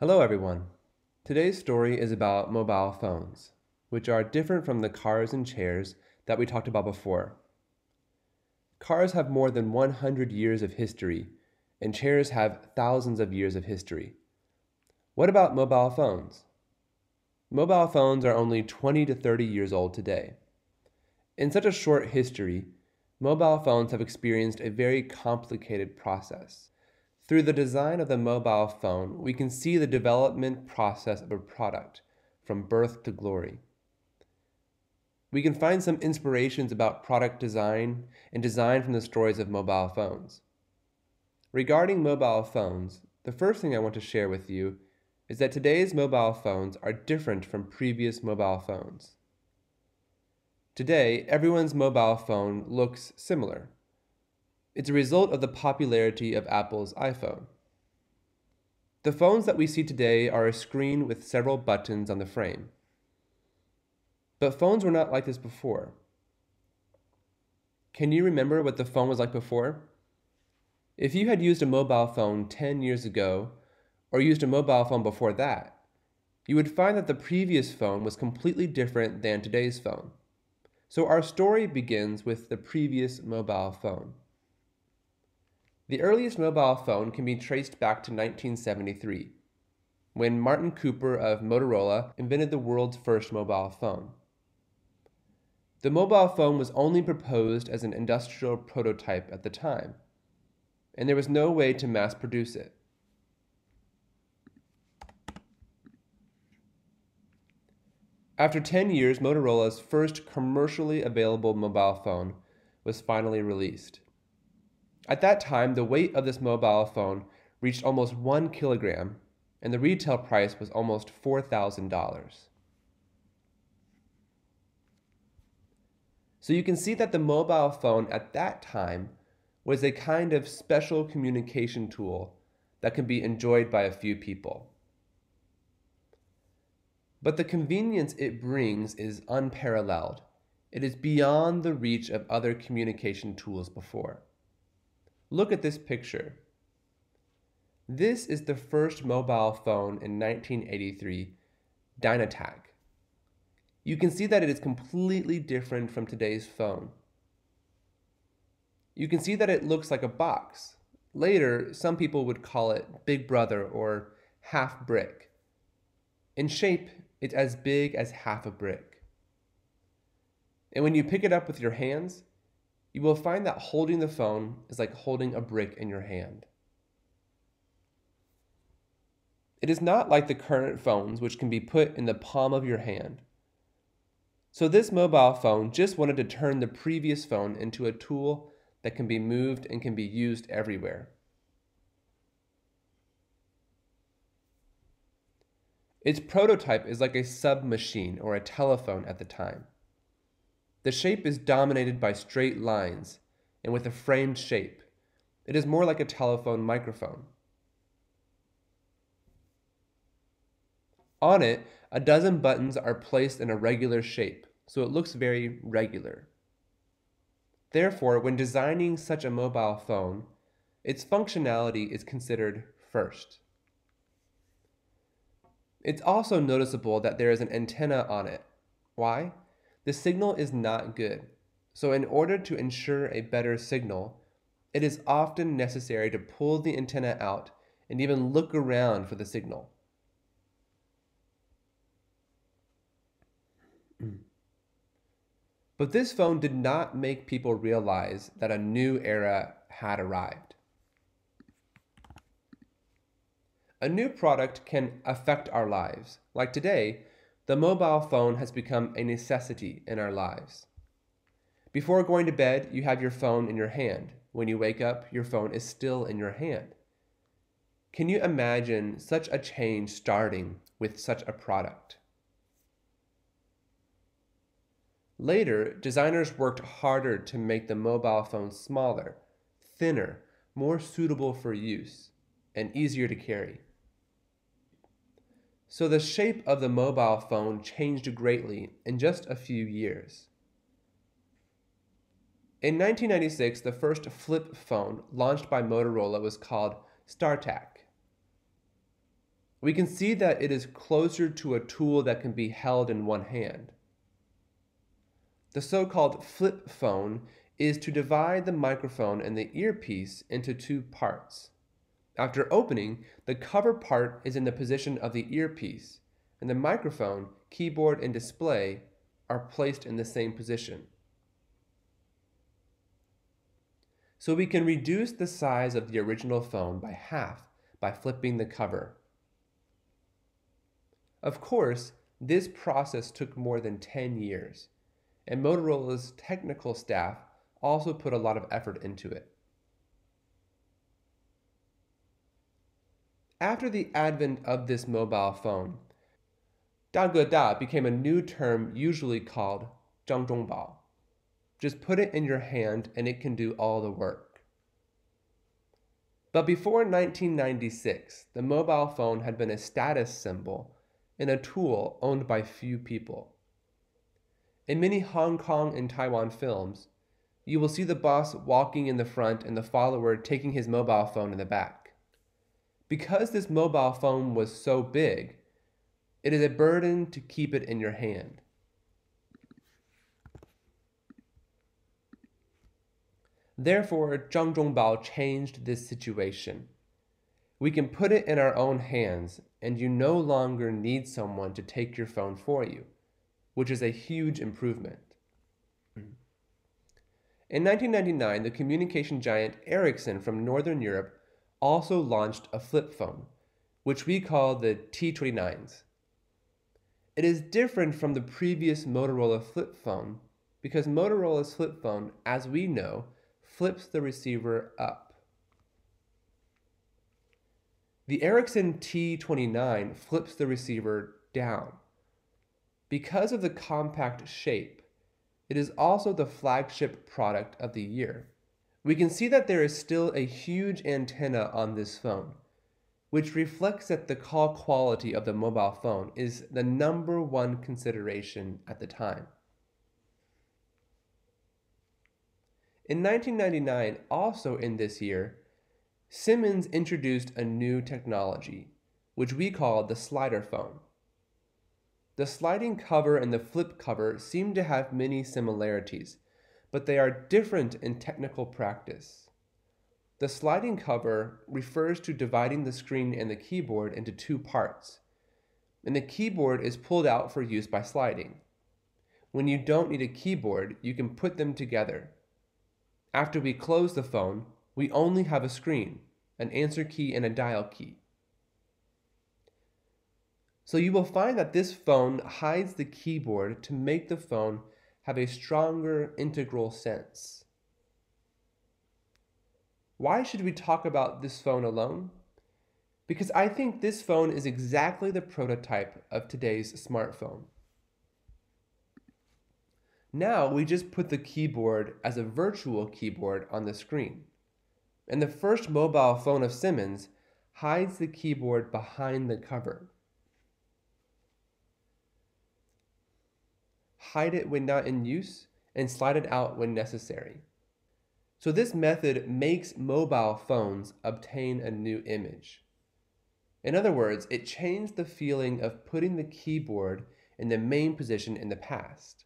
Hello everyone. Today's story is about mobile phones, which are different from the cars and chairs that we talked about before. Cars have more than 100 years of history, and chairs have thousands of years of history. What about mobile phones? Mobile phones are only 20 to 30 years old today. In such a short history, mobile phones have experienced a very complicated process. Through the design of the mobile phone, we can see the development process of a product from birth to glory. We can find some inspirations about product design and design from the stories of mobile phones. Regarding mobile phones, the first thing I want to share with you is that today's mobile phones are different from previous mobile phones. Today, everyone's mobile phone looks similar. It's a result of the popularity of Apple's iPhone. The phones that we see today are a screen with several buttons on the frame. But phones were not like this before. Can you remember what the phone was like before? If you had used a mobile phone 10 years ago, or used a mobile phone before that, you would find that the previous phone was completely different than today's phone. So our story begins with the previous mobile phone. The earliest mobile phone can be traced back to 1973, when Martin Cooper of Motorola invented the world's first mobile phone. The mobile phone was only proposed as an industrial prototype at the time, and there was no way to mass produce it. After 10 years, Motorola's first commercially available mobile phone was finally released. At that time, the weight of this mobile phone reached almost 1 kilogram, and the retail price was almost $4,000. So you can see that the mobile phone at that time was a kind of special communication tool that can be enjoyed by a few people. But the convenience it brings is unparalleled. It is beyond the reach of other communication tools before. Look at this picture. This is the first mobile phone in 1983, Dynatac. You can see that it is completely different from today's phone. You can see that it looks like a box. Later, some people would call it Big Brother or half brick. In shape, it's as big as half a brick. And when you pick it up with your hands, you will find that holding the phone is like holding a brick in your hand. It is not like the current phones, which can be put in the palm of your hand. So this mobile phone just wanted to turn the previous phone into a tool that can be moved and can be used everywhere. Its prototype is like a submachine or a telephone at the time. The shape is dominated by straight lines and with a framed shape. It is more like a telephone microphone. On it, a dozen buttons are placed in a regular shape, so it looks very regular. Therefore, when designing such a mobile phone, its functionality is considered first. It's also noticeable that there is an antenna on it. Why? The signal is not good, so in order to ensure a better signal, it is often necessary to pull the antenna out and even look around for the signal. But this phone did not make people realize that a new era had arrived. A new product can affect our lives. Like today, the mobile phone has become a necessity in our lives. Before going to bed, you have your phone in your hand. When you wake up, your phone is still in your hand. Can you imagine such a change starting with such a product? Later, designers worked harder to make the mobile phone smaller, thinner, more suitable for use, and easier to carry. So the shape of the mobile phone changed greatly in just a few years. In 1996, the first flip phone launched by Motorola was called StarTAC. we can see that it is closer to a tool that can be held in one hand. The so-called flip phone is to divide the microphone and the earpiece into two parts. After opening, the cover part is in the position of the earpiece, and the microphone, keyboard, and display are placed in the same position. So we can reduce the size of the original phone by half by flipping the cover. Of course, this process took more than 10 years, and Motorola's technical staff also put a lot of effort into it. After the advent of this mobile phone, 大哥大 became a new term usually called 张忠宝. Just put it in your hand and it can do all the work. But before 1996, the mobile phone had been a status symbol and a tool owned by few people. In many Hong Kong and Taiwan films, you will see the boss walking in the front and the follower taking his mobile phone in the back. Because this mobile phone was so big, it is a burden to keep it in your hand. Therefore, Zhang Zhongbao changed this situation. We can put it in our own hands, and you no longer need someone to take your phone for you, which is a huge improvement. In 1999, the communication giant Ericsson from Northern Europe also launched a flip phone, which we call the T29s. It is different from the previous Motorola flip phone because Motorola's flip phone, as we know, flips the receiver up. The Ericsson T29 flips the receiver down. Because of the compact shape, it is also the flagship product of the year. We can see that there is still a huge antenna on this phone, which reflects that the call quality of the mobile phone is the #1 consideration at the time. In 1999, also in this year, Siemens introduced a new technology, which we call the slider phone. The sliding cover and the flip cover seem to have many similarities, but they are different in technical practice. The sliding cover refers to dividing the screen and the keyboard into two parts, and the keyboard is pulled out for use by sliding. When you don't need a keyboard, you can put them together. After we close the phone, we only have a screen, an answer key, and a dial key. So you will find that this phone hides the keyboard to make the phone have a stronger integral sense. Why should we talk about this phone alone? Because I think this phone is exactly the prototype of today's smartphone. Now we just put the keyboard as a virtual keyboard on the screen. And the first mobile phone of Siemens hides the keyboard behind the cover. Hide it when not in use and slide it out when necessary. So this method makes mobile phones obtain a new image. In other words, it changed the feeling of putting the keyboard in the main position in the past.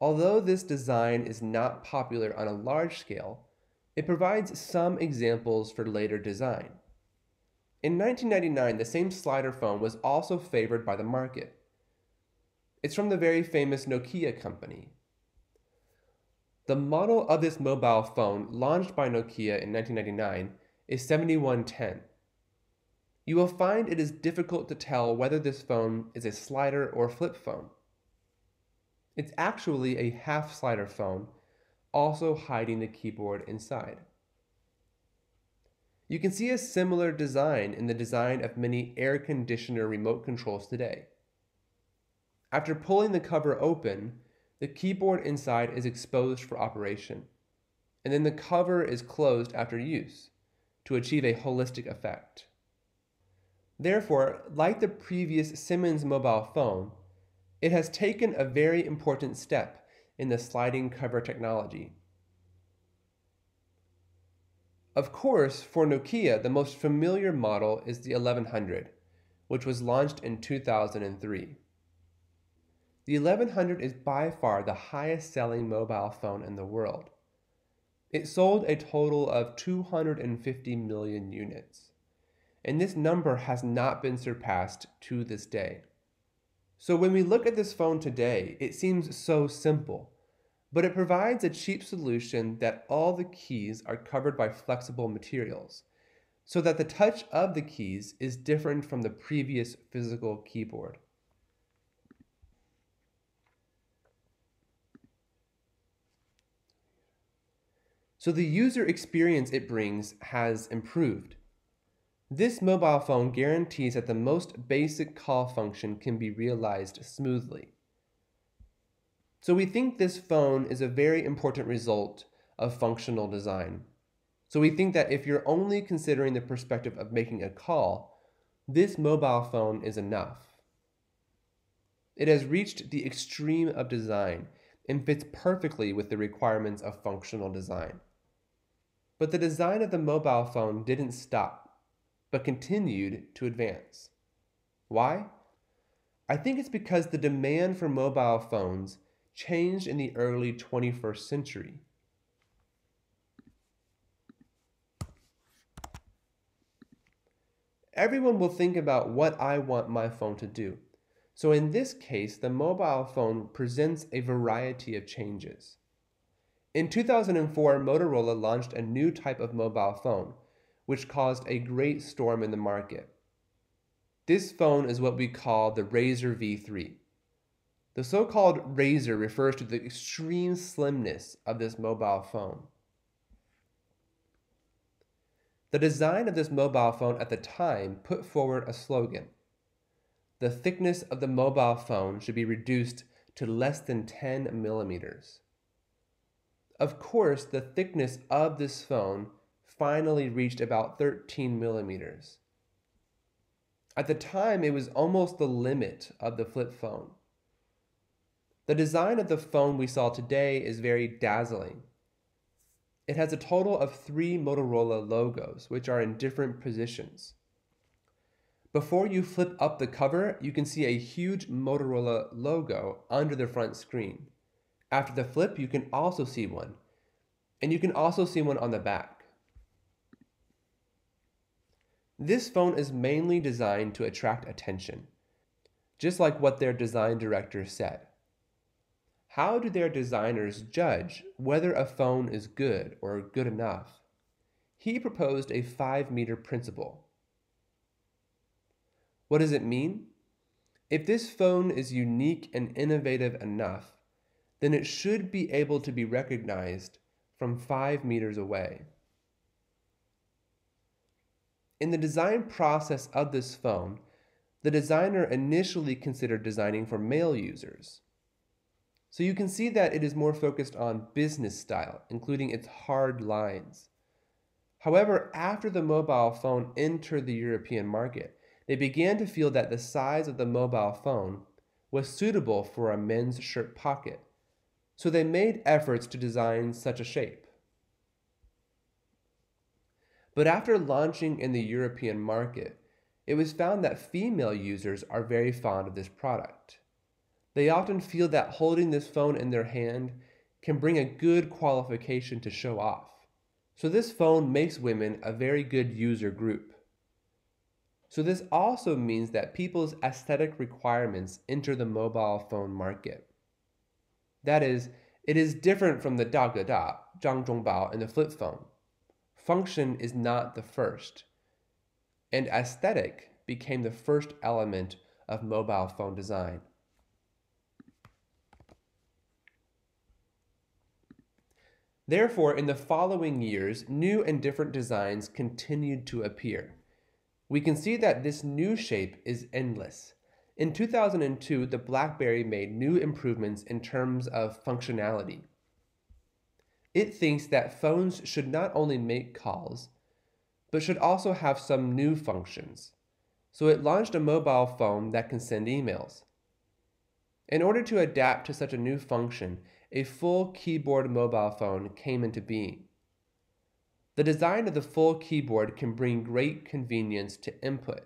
Although this design is not popular on a large scale, it provides some examples for later design. In 1999, the same slider phone was also favored by the market. It's from the very famous Nokia company. The model of this mobile phone launched by Nokia in 1999 is 7110. You will find it is difficult to tell whether this phone is a slider or flip phone. It's actually a half slider phone, also hiding the keyboard inside. You can see a similar design in the design of many air conditioner remote controls today. After pulling the cover open, the keyboard inside is exposed for operation, and then the cover is closed after use to achieve a holistic effect. Therefore, like the previous Siemens mobile phone, it has taken a very important step in the sliding cover technology. Of course, for Nokia, the most familiar model is the 1100, which was launched in 2003. The 1100 is by far the highest selling mobile phone in the world. It sold a total of 250 million units, and this number has not been surpassed to this day. So when we look at this phone today, it seems so simple, but it provides a cheap solution that all the keys are covered by flexible materials, so that the touch of the keys is different from the previous physical keyboard. So the user experience it brings has improved. This mobile phone guarantees that the most basic call function can be realized smoothly. So we think this phone is a very important result of functional design. So we think that if you're only considering the perspective of making a call, this mobile phone is enough. It has reached the extreme of design and fits perfectly with the requirements of functional design. But the design of the mobile phone didn't stop, but continued to advance. Why? I think it's because the demand for mobile phones changed in the early 21st century. Everyone will think about what I want my phone to do. So in this case, the mobile phone presents a variety of changes. In 2004, Motorola launched a new type of mobile phone, which caused a great storm in the market. This phone is what we call the Razr V3. The so-called Razr refers to the extreme slimness of this mobile phone. The design of this mobile phone at the time put forward a slogan. The thickness of the mobile phone should be reduced to less than 10 millimeters. Of course, the thickness of this phone finally reached about 13 millimeters. At the time, it was almost the limit of the flip phone. The design of the phone we saw today is very dazzling. It has a total of 3 Motorola logos, which are in different positions. Before you flip up the cover, you can see a huge Motorola logo under the front screen. After the flip, you can also see one, and you can also see one on the back. This phone is mainly designed to attract attention, just like what their design director said. How do their designers judge whether a phone is good or good enough? He proposed a 5-meter principle. What does it mean? If this phone is unique and innovative enough, then it should be able to be recognized from 5 meters away. In the design process of this phone, the designer initially considered designing for male users. So you can see that it is more focused on business style, including its hard lines. However, after the mobile phone entered the European market, they began to feel that the size of the mobile phone was suitable for a men's shirt pocket, so they made efforts to design such a shape. But after launching in the European market, it was found that female users are very fond of this product. They often feel that holding this phone in their hand can bring a good qualification to show off. So this phone makes women a very good user group. So this also means that people's aesthetic requirements enter the mobile phone market. That is, it is different from the Da-ge-da, Shangdong and the flip phone. Function is not the first, and aesthetic became the first element of mobile phone design. Therefore, in the following years, new and different designs continued to appear. We can see that this new shape is endless. In 2002, the BlackBerry made new improvements in terms of functionality. It thinks that phones should not only make calls, but should also have some new functions. So it launched a mobile phone that can send emails. In order to adapt to such a new function, a full keyboard mobile phone came into being. The design of the full keyboard can bring great convenience to input,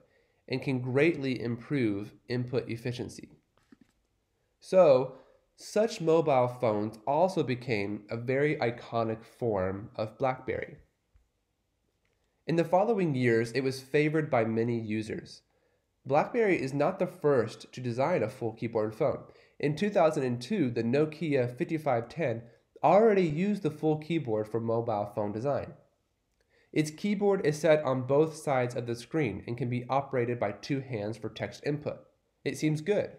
and can greatly improve input efficiency. So, such mobile phones also became a very iconic form of BlackBerry. In the following years, it was favored by many users. BlackBerry is not the first to design a full keyboard phone. In 2002, the Nokia 5510 already used the full keyboard for mobile phone design. Its keyboard is set on both sides of the screen and can be operated by two hands for text input. It seems good.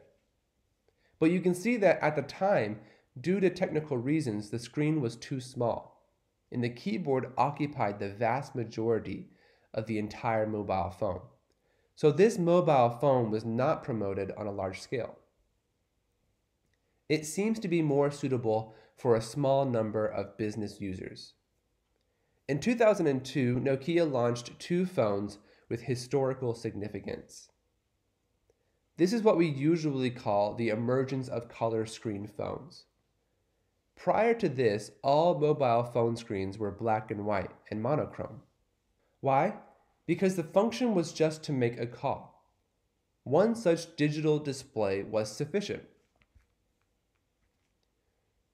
But you can see that at the time, due to technical reasons, the screen was too small, and the keyboard occupied the vast majority of the entire mobile phone. So this mobile phone was not promoted on a large scale. It seems to be more suitable for a small number of business users. In 2002, Nokia launched two phones with historical significance. This is what we usually call the emergence of color screen phones. Prior to this, all mobile phone screens were black and white and monochrome. Why? Because the function was just to make a call. One such digital display was sufficient.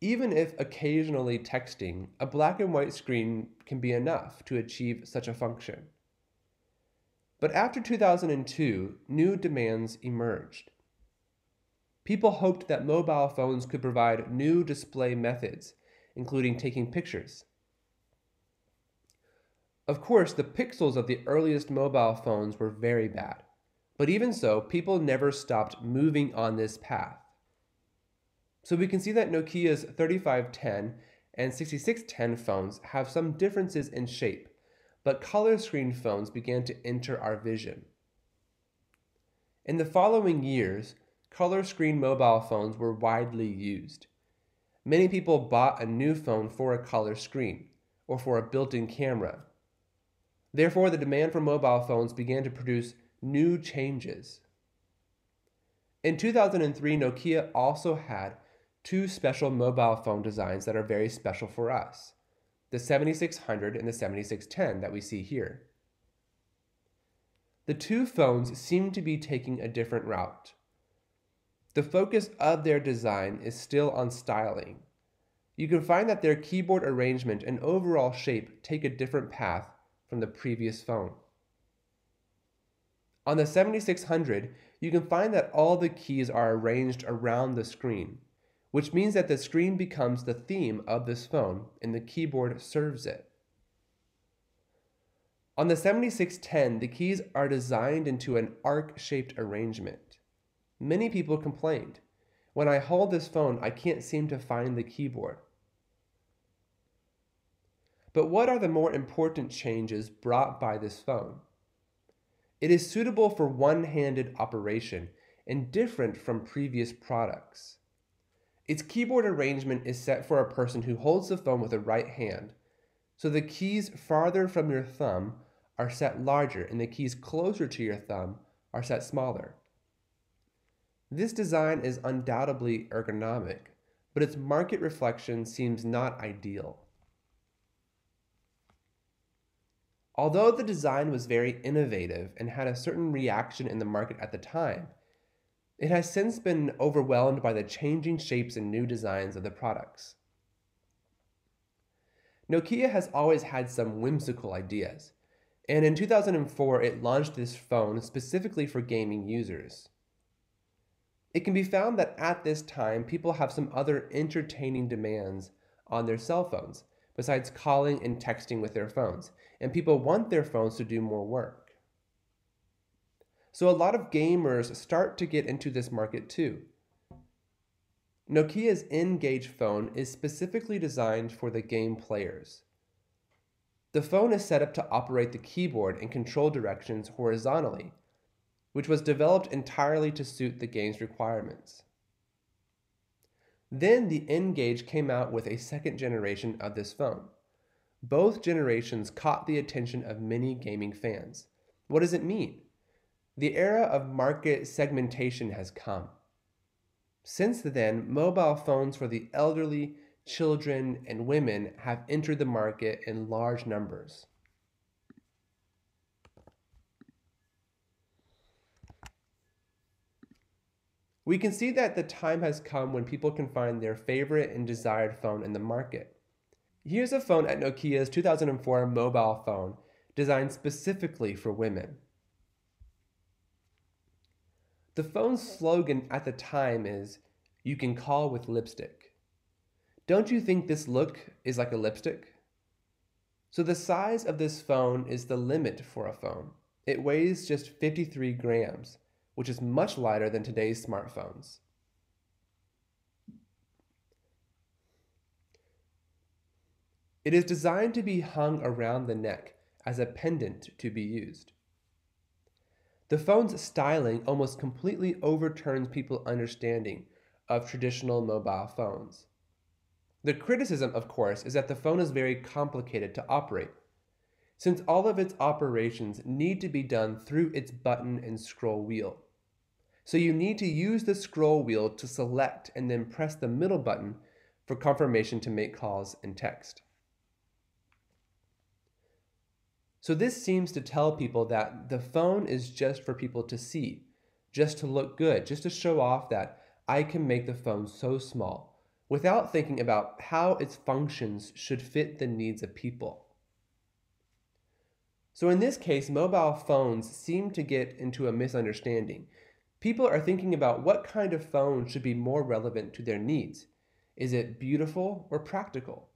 Even if occasionally texting, a black and white screen can be enough to achieve such a function. But after 2002, new demands emerged. People hoped that mobile phones could provide new display methods, including taking pictures. Of course, the pixels of the earliest mobile phones were very bad, but even so, people never stopped moving on this path. So we can see that Nokia's 3510 and 6610 phones have some differences in shape, but color screen phones began to enter our vision. In the following years, color screen mobile phones were widely used. Many people bought a new phone for a color screen or for a built-in camera. Therefore, the demand for mobile phones began to produce new changes. In 2003, Nokia also had two special mobile phone designs that are very special for us: the 7600 and the 7610 that we see here. The two phones seem to be taking a different route. The focus of their design is still on styling. You can find that their keyboard arrangement and overall shape take a different path from the previous phone. On the 7600, you can find that all the keys are arranged around the screen, which means that the screen becomes the theme of this phone and the keyboard serves it. On the 7610, the keys are designed into an arc-shaped arrangement. Many people complained, "When I hold this phone, I can't seem to find the keyboard." But what are the more important changes brought by this phone? It is suitable for one-handed operation and different from previous products. Its keyboard arrangement is set for a person who holds the phone with the right hand, so the keys farther from your thumb are set larger and the keys closer to your thumb are set smaller. This design is undoubtedly ergonomic, but its market reflection seems not ideal. Although the design was very innovative and had a certain reaction in the market at the time, it has since been overwhelmed by the changing shapes and new designs of the products. Nokia has always had some whimsical ideas, and in 2004 it launched this phone specifically for gaming users. It can be found that at this time people have some other entertaining demands on their cell phones, besides calling and texting with their phones, and people want their phones to do more work. So a lot of gamers start to get into this market too. Nokia's N-Gage phone is specifically designed for the game players. The phone is set up to operate the keyboard and control directions horizontally, which was developed entirely to suit the game's requirements. Then the N-Gage came out with a second generation of this phone. Both generations caught the attention of many gaming fans. What does it mean? The era of market segmentation has come. Since then, mobile phones for the elderly, children, and women have entered the market in large numbers. We can see that the time has come when people can find their favorite and desired phone in the market. Here's a phone at Nokia's 2004 mobile phone designed specifically for women. The phone's slogan at the time is, "You can call with lipstick." Don't you think this look is like a lipstick? So the size of this phone is the limit for a phone. It weighs just 53 grams, which is much lighter than today's smartphones. It is designed to be hung around the neck as a pendant to be used. The phone's styling almost completely overturns people's understanding of traditional mobile phones. The criticism, of course, is that the phone is very complicated to operate, since all of its operations need to be done through its button and scroll wheel. So you need to use the scroll wheel to select and then press the middle button for confirmation to make calls and text. So this seems to tell people that the phone is just for people to see, just to look good, just to show off that I can make the phone so small, without thinking about how its functions should fit the needs of people. So in this case, mobile phones seem to get into a misunderstanding. People are thinking about what kind of phone should be more relevant to their needs. Is it beautiful or practical?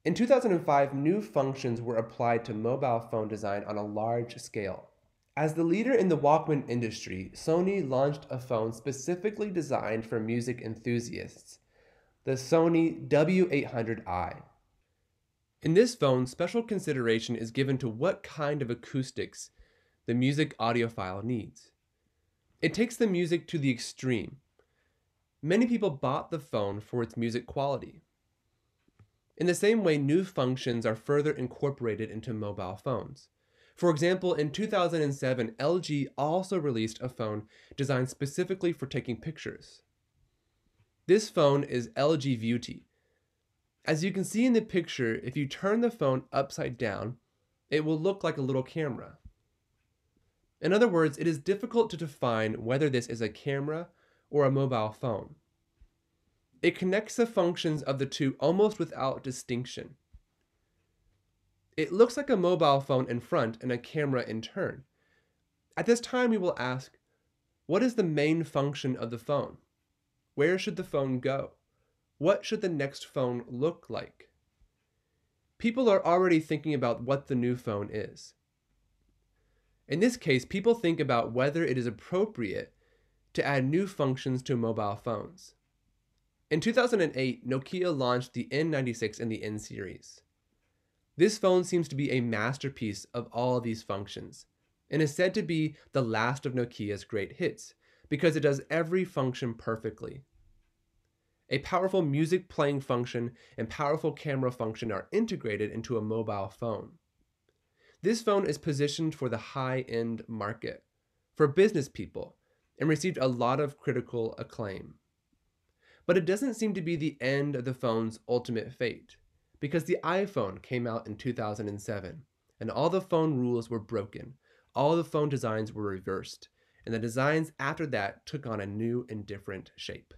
In 2005, new functions were applied to mobile phone design on a large scale. As the leader in the Walkman industry, Sony launched a phone specifically designed for music enthusiasts, the Sony W800i. In this phone, special consideration is given to what kind of acoustics the music audiophile needs. It takes the music to the extreme. Many people bought the phone for its music quality. In the same way, new functions are further incorporated into mobile phones. For example, in 2007, LG also released a phone designed specifically for taking pictures. This phone is LG Beauty. As you can see in the picture, if you turn the phone upside down, it will look like a little camera. In other words, it is difficult to define whether this is a camera or a mobile phone. It connects the functions of the two almost without distinction. It looks like a mobile phone in front and a camera in turn. At this time, we will ask, what is the main function of the phone? Where should the phone go? What should the next phone look like? People are already thinking about what the new phone is. In this case, people think about whether it is appropriate to add new functions to mobile phones. In 2008, Nokia launched the N96 and the N series. This phone seems to be a masterpiece of all these functions, and is said to be the last of Nokia's great hits, because it does every function perfectly. A powerful music playing function and powerful camera function are integrated into a mobile phone. This phone is positioned for the high-end market, for business people, and received a lot of critical acclaim. But it doesn't seem to be the end of the phone's ultimate fate, because the iPhone came out in 2007, and all the phone rules were broken, all the phone designs were reversed, and the designs after that took on a new and different shape.